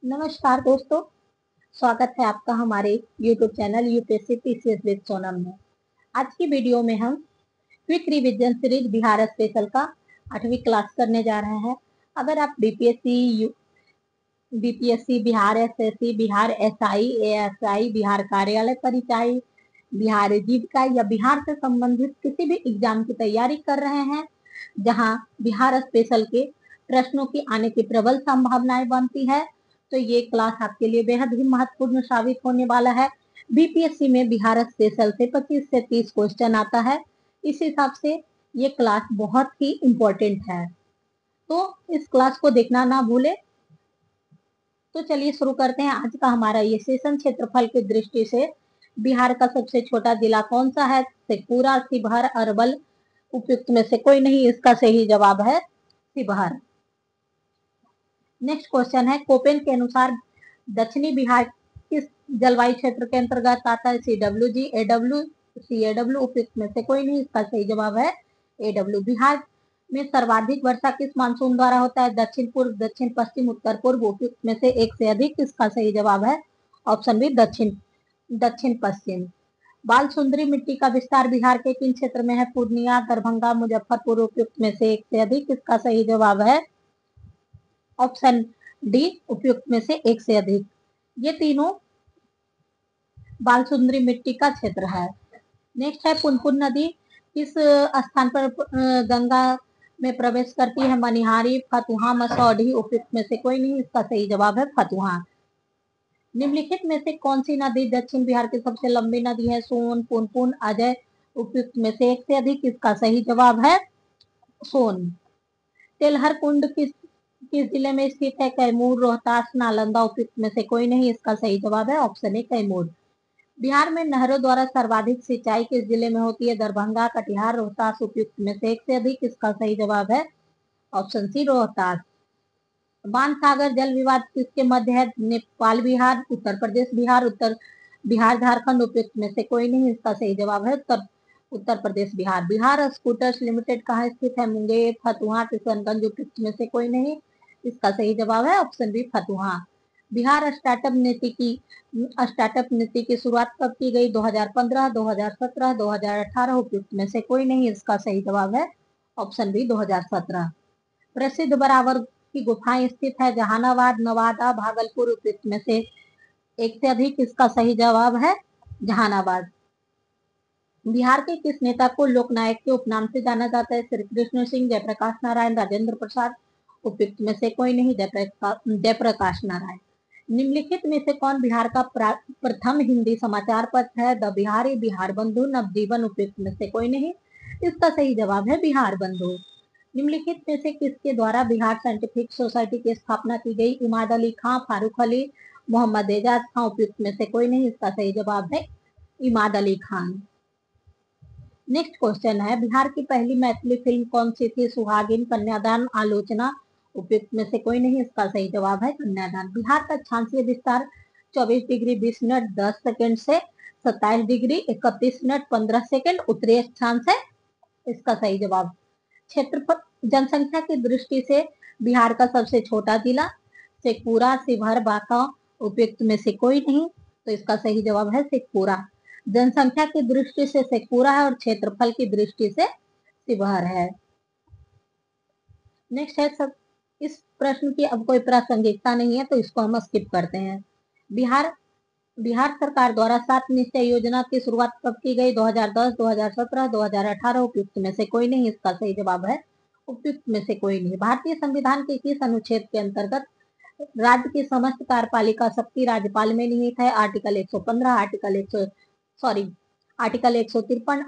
नमस्कार दोस्तों, स्वागत है आपका हमारे YouTube channel UPSC PCS with Sonam में। आज की वीडियो में हम quick revision series Bihar special का 8वीं क्लास करने जा रहे हैं। अगर आप BPSC, Bihar SSC, Bihar SI, ASI, Bihar कार्यालय परिचय, बिहार जीविका या बिहार से संबंधित किसी भी एग्जाम की तैयारी कर रहे हैं जहां बिहार स्पेशल के प्रश्नों की आने की प्रबल संभावनाएं बनती है, तो ये क्लास आपके लिए बेहद ही महत्वपूर्ण साबित होने वाला है। बीपीएससी में बिहार स्पेशल से 25 से 30 क्वेश्चन आता है। इस हिसाब से ये क्लास बहुत ही इम्पोर्टेंट है, तो इस क्लास को देखना ना भूले। तो चलिए शुरू करते हैं आज का हमारा ये सेशन। क्षेत्रफल की दृष्टि से बिहार का सबसे छोटा जिला कौन सा है? शेखपुरा, शिवहर, अरवल, उपयुक्त में से कोई नहीं। इसका सही जवाब है शिवहर। नेक्स्ट क्वेश्चन है, कोपेन के अनुसार दक्षिणी बिहार किस जलवायु क्षेत्र के अंतर्गत आता है? CWG, AW, CAW, उपयुक्त में से कोई नहीं। इसका सही जवाब है AW। बिहार में सर्वाधिक वर्षा किस मानसून द्वारा होता है? दक्षिण पूर्व, दक्षिण पश्चिम, उत्तर पूर्व, उपयुक्त में से एक से अधिक। इसका सही जवाब है ऑप्शन बी, दक्षिण पश्चिम। बाल सुंदरी मिट्टी का विस्तार बिहार के किन क्षेत्र में है? पूर्णिया, दरभंगा, मुजफ्फरपुर, उपयुक्त में से एक से अधिक। इसका सही जवाब है ऑप्शन डी, उपयुक्त में से एक से अधिक। ये तीनों बाल सुंदरी मिट्टी का क्षेत्र है। नेक्स्ट है, पुनपुन नदी किस स्थान पर गंगा में प्रवेश करती है? मनिहारी, फतुहा, मसौढ़ी, उपयुक्त में से कोई नहीं। इसका सही जवाब है फतुहा। निम्नलिखित में से कौन सी नदी दक्षिण बिहार की सबसे लंबी नदी है? सोन, पुनपुन, अजय, उपयुक्त में से एक से अधिक। इसका सही जवाब है सोन। तेलहर कुंड किस जिले में स्थित है? कैमूर, रोहतास, नालंदा, उपयुक्त में से कोई नहीं। इसका सही जवाब है ऑप्शन ए, कैमूर। बिहार में नहरों द्वारा सर्वाधिक सिंचाई किस जिले में होती है? दरभंगा, कटिहार, रोहतास, उपयुक्त में से एक से अधिक। इसका सही जवाब है ऑप्शन सी, रोहतास। बाणसागर जल विवाद किसके मध्य है? नेपाल बिहार, उत्तर प्रदेश बिहार, झारखंड, उपयुक्त में से कोई नहीं। इसका सही जवाब है उत्तर प्रदेश बिहार। बिहार स्कूटर्स लिमिटेड कहाँ स्थित है? मुंगेर, फतुहा, किशनगंज, उपयुक्त में से कोई नहीं। इसका सही जवाब है option B, Fatuha. Bihar startup नीति की शुरुआत कब की गई? 2015, 2017, 2018, उपयुक्त में से कोई नहीं। इसका सही जवाब है ऑप्शन बी, 2017। प्रसिद्ध बराबर की गुफाएं स्थित है? जहानाबाद, नवादा, भागलपुर, उपयुक्त में से एक से अधिक। इसका सही जवाब है जहानाबाद। बिहार के किस नेता को लोकनायक के उपनाम से जाना जाता है? श्री कृष्ण सिंह, जयप्रकाश नारायण, राजेंद्र प्रसाद, उपयुक्त में से कोई नहीं। जयप्रकाश नारायण। निम्नलिखित में से कौन बिहार का प्रथम हिंदी समाचार पत्र है? द बिहारी, बिहार बंधु, नवजीवन, उपयुक्त में से कोई नहीं। इसका सही जवाब है बिहार बंधु। निम्नलिखित में से किसके द्वारा बिहार साइंटिफिक सोसाइटी की स्थापना की गई? इमाद अली खां, फारूक अली, मोहम्मद एजाज खां, उपयुक्त में से कोई नहीं। इसका सही जवाब है इमाद अली खान। नेक्स्ट क्वेश्चन है, बिहार की पहली मैथिली फिल्म कौन सी थी? सुहागिन, कन्यादान, आलोचना, उपयुक्त में से कोई नहीं। इसका सही जवाब है कन्यादान। बिहार का अक्षांशीय विस्तार 24 डिग्री 20 मिनट 10 सेकंड से 27 डिग्री 31 मिनट 15 सेकंड उत्तरी अक्षांश है। इसका सही जवाब। क्षेत्रफल जनसंख्या की दृष्टि से बिहार का सबसे छोटा जिला? शेखपुरा, शिवहर, बांका, उपयुक्त में से कोई नहीं। तो इसका सही जवाब है शेखपुरा। जनसंख्या की दृष्टि से शेखपुरा है और क्षेत्रफल की दृष्टि से शिवहर है। नेक्स्ट है सब, इस प्रश्न की अब कोई प्रासंगिकता नहीं है तो इसको हम स्किप करते हैं। बिहार बिहार सरकार द्वारा 7 निश्चय योजना की शुरुआत कब की गई? 2010, 2017, 2018, उपयुक्त में से कोई नहीं। इसका सही जवाब है उपयुक्त में से कोई नहीं। भारतीय संविधान के किस अनुच्छेद के अंतर्गत राज्य की समस्त कार्यपालिका शक्ति राज्यपाल में निहित है? Article 115, article 153, article 154,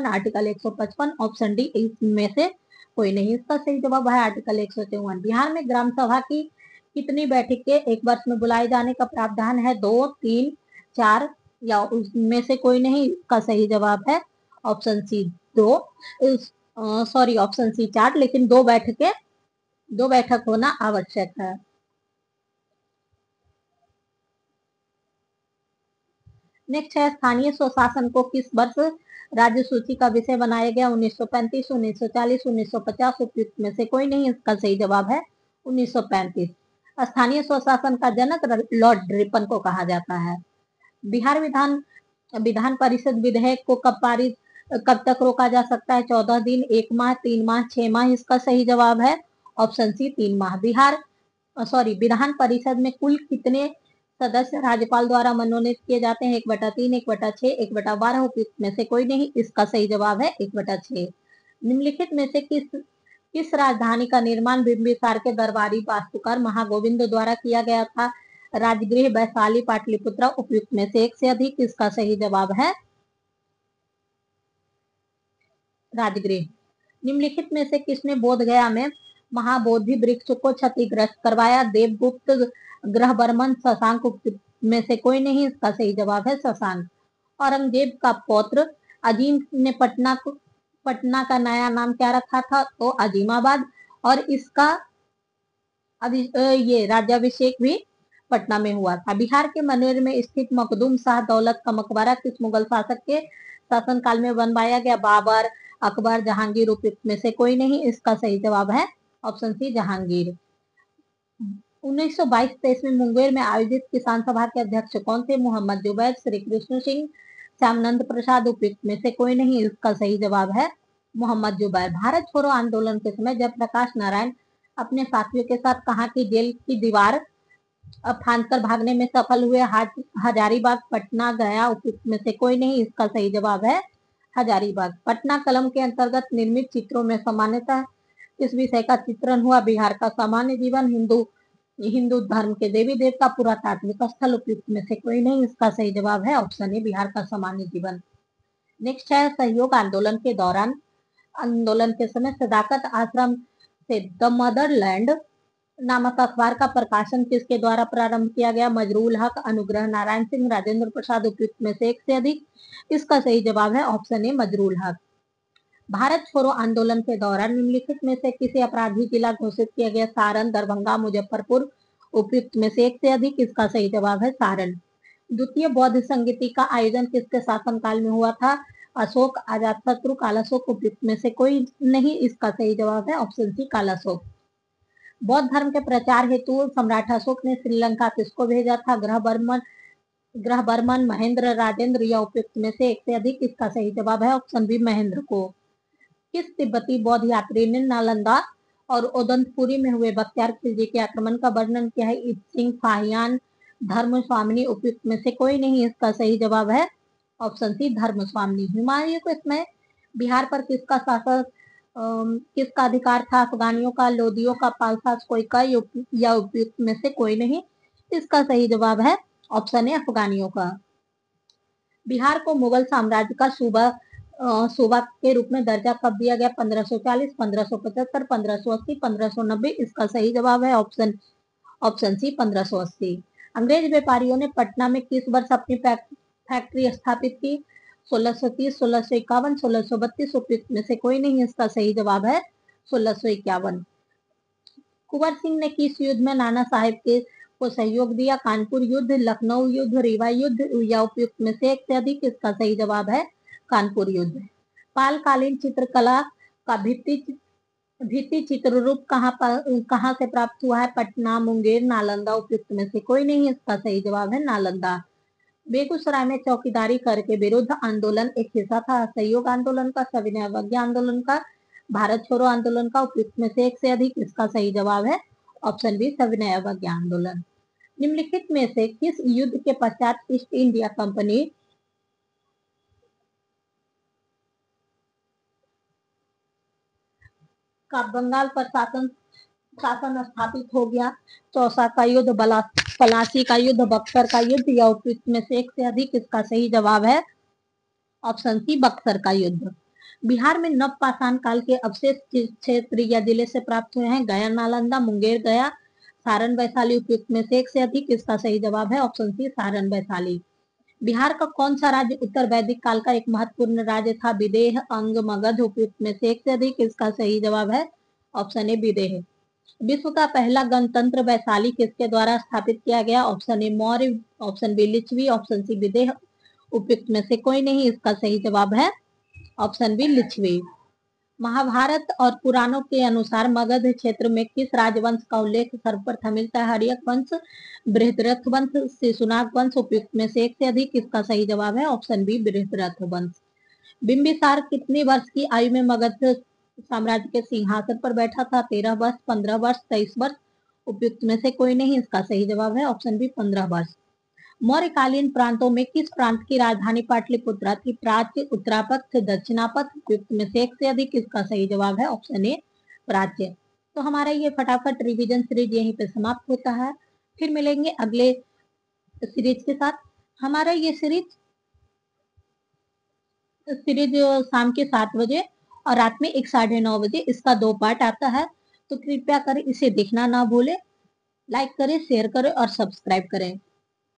article 155, option D इसमें से कोई नहीं। इसका सही जवाब है आर्टिकल 154। बिहार में ग्राम सभा की कितनी बैठकें एक वर्ष में बुलाए जाने का प्रावधान है? 2, 3, 4 या उसमें से कोई नहीं। इसका सही जवाब है ऑप्शन सी, 2, ऑप्शन सी 4, लेकिन 2 बैठक होना आवश्यक है। नेक्स्ट है, स्थानीय स्वशासन को किस वर्ष राज्य सूची का विषय बनाया गया? 1935, 1940, 1950, उपयुक्त में से कोई नहीं। इसका सही जवाब है 1935। स्थानीय स्वशासन का जनक लॉर्ड रिपन को कहा जाता है। बिहार विधान परिषद विधेयक को कब तक रोका जा सकता है? 14 दिन, 1 माह, 3 माह, 6 माह। इसका सही जवाब है ऑप्शन सी 3 माह। विधान परिषद में कुल कितने सदस्य राज्यपाल द्वारा मनोनीत किए जाते हैं? 1/3, 1/6, 1/12। उपयुक्त में से कोई नहीं। इसका सही जवाब है 1/6। निम्नलिखित में से किस राजधानी का निर्माण बिंबिसार के दरबारी वास्तुकार महागोविंद द्वारा किया गया था? राजगृह, वैशाली, पाटलिपुत्र। उपयुक्त में से एक से अधिक। इसका सही जवाब है राजगृह। निम्नलिखित में से किसने बोध गया में महाबोधि वृक्ष को क्षतिग्रस्त करवाया? देवगुप्त, ग्रहबर्मन, शशांक। उपयुक्त में से कोई नहीं। इसका सही जवाब है शशांक। औरंगजेब का पौत्र अजीम ने पटना का नया नाम क्या रखा था? तो अजीमाबाद। और इसका ये राज्याभिषेक भी पटना में हुआ था। बिहार के मनेर में स्थित मखदूम शाह दौलत का मकबरा किस मुगल शासक के शासनकाल में बनवाया गया? बाबर, अकबर, जहांगीर। उपयुक्त में से कोई नहीं। इसका सही जवाब है ऑप्शन सी जहांगीर। 1922-23 में मुंगेर में आयोजित किसान सभा के अध्यक्ष कौन थे? मोहम्मद जुबैर, श्री कृष्ण सिंह, श्यामनंद प्रसाद। उपयुक्त में से कोई नहीं। इसका सही जवाब है मोहम्मद जुबैर। भारत छोड़ो आंदोलन के समय जयप्रकाश नारायण अपने साथियों के साथ कहाँ की जेल की दीवार फांदकर भागने में सफल हुए? हजारीबाग, पटना, गया। उपयुक्त में से कोई नहीं। इसका सही जवाब है हजारीबाग। पटना कलम के अंतर्गत निर्मित चित्रों में सामान्यतः किस विषय का चित्रण हुआ? बिहार का सामान्य जीवन, हिंदू धर्म के देवी देवता, पुरातात्विक स्थल। उपयुक्त में से कोई नहीं। इसका सही जवाब है ऑप्शन ए बिहार का सामान्य जीवन। नेक्स्ट है सहयोग आंदोलन के समय सदाकत आश्रम से द मदरलैंड नामक अखबार का प्रकाशन किसके द्वारा प्रारंभ किया गया? मजरूल हक, अनुग्रह नारायण सिंह, राजेंद्र प्रसाद। उपयुक्त में से एक से अधिक। इसका सही जवाब है ऑप्शन ए मजरूल हक। भारत छोड़ो आंदोलन के दौरान निम्नलिखित में से किसे अपराधी जिला घोषित किया गया? सारण, दरभंगा, मुजफ्फरपुर। उपयुक्त में से एक से अधिक। इसका सही जवाब है सारण। द्वितीय बौद्ध संगीति का आयोजन किसके शासनकाल में हुआ था? अशोक, अजातशत्रु, कालाशोक। उपयुक्त में से कोई नहीं। इसका सही जवाब है ऑप्शन सी कालाशोक। बौद्ध धर्म के प्रचार हेतु सम्राट अशोक ने श्रीलंका किसको भेजा था? ग्रहबर्मन, महेंद्र, राजेंद्र। या उपयुक्त में से एक से अधिक। इसका सही जवाब है ऑप्शन बी महेंद्र को। किस तिब्बती बौद्ध यात्री ने नालंदा और ओदंतपुरी में हुए बख्तियार खिलजी के आक्रमण का वर्णन किया है? सिंह, फाहियान, धर्म स्वामिनी। उपयुक्त में से कोई नहीं। इसका सही जवाब है ऑप्शन सी धर्म स्वामिनी। हुमायूं को इसमें बिहार पर किसका अधिकार था? अफगानियों का, लोदियों का, पालसास कोई का। या उपयुक्त में से कोई नहीं। इसका सही जवाब है ऑप्शन ए अफगानियों का। बिहार को मुगल साम्राज्य का सूबा के रूप में दर्जा कब दिया गया? 1540, 1575, 1580, 1590। इसका सही जवाब है ऑप्शन सी 1580। अंग्रेज व्यापारियों ने पटना में किस वर्ष अपनी फैक्ट्री स्थापित की? 1630, 1651, 1632। उपयुक्त में से कोई नहीं। इसका सही जवाब है 1651। कुंवर सिंह ने किस युद्ध में नाना साहेब को सहयोग दिया? कानपुर युद्ध, लखनऊ युद्ध, रीवा युद्ध। या उपयुक्त में से एक से अधिक। इसका सही जवाब है कानपुर युद्ध। पालकालीन चित्रकला का भित्ति चित्र रूप कहाँ से प्राप्त हुआ है? पटना, मुंगेर, नालंदा। उपयुक्त में से कोई नहीं। इसका सही जवाब है नालंदा। बेगूसराय में चौकीदारी कर के विरुद्ध आंदोलन एक हिस्सा था? असहयोग आंदोलन का, सविनय अवज्ञा आंदोलन का, भारत छोड़ो आंदोलन का। उपयुक्त में से एक से अधिक। इसका सही जवाब है ऑप्शन बी सविनय अवज्ञा आंदोलन। निम्नलिखित में से किस युद्ध के पश्चात ईस्ट इंडिया कंपनी का बंगाल पर शासन स्थापित हो गया? चौसा का युद्ध, पलासी का युद्ध, बक्सर का युद्ध। या उपयुक्त में से एक से अधिक। इसका सही जवाब है ऑप्शन सी बक्सर का युद्ध। बिहार में नवपाषाण काल के अवशेष किस क्षेत्र या जिले से प्राप्त हुए हैं? गया, नालंदा, मुंगेर, गया, सारण, वैशाली। उपयुक्त में से एक से अधिक। इसका सही जवाब है ऑप्शन सी सारण, वैशाली। बिहार का कौन सा राज्य उत्तर वैदिक काल का एक महत्वपूर्ण राज्य था? विदेह, अंग, मगध। उपयुक्त में से एक से अधिक। इसका सही जवाब है ऑप्शन ए विदेह। विश्व का पहला गणतंत्र वैशाली किसके द्वारा स्थापित किया गया? Option A Maurya, option B Licchavi, option C Videha. उपयुक्त में से कोई नहीं। इसका सही जवाब है ऑप्शन बी लिच्छवी। महाभारत और पुराणों के अनुसार मगध क्षेत्र में किस राजवंश का उल्लेख सर्वप्रथम मिलता है? हर्यक वंश, बृहद्रथ वंश, शिशुनाग वंश, उपयुक्त में से एक से अधिक? इसका सही जवाब है ऑप्शन बी, बृहद्रथ वंश। बिंबिसार कितनी वर्ष की आयु में मगध साम्राज्य के सिंहासन पर बैठा था? 13 वर्ष, 15 वर्ष, 23 वर्ष? उपयुक्त में से कोई नहीं, इसका सही जवाब है ऑप्शन बी, 15 वर्ष। मौर्यकालीन प्रांतों में किस प्रांत की राजधानी पाटलिपुत्रा थी? प्राच्य, उत्तरापथ, दक्षिणापथ? उपयुक्त में से एक से अधिक? इसका सही जवाब है ऑप्शन ए, प्राच्य। तो हमारा ये फटाफट रिवीजन सीरीज यहीं पे समाप्त होता है। फिर मिलेंगे अगले सीरीज के साथ। हमारा ये सीरीज शाम के 7 बजे और रात में 9:30 बजे इसका 2 पार्ट आता है, तो कृपया कर इसे देखना ना भूले। लाइक करें, शेयर करें और सब्सक्राइब करें।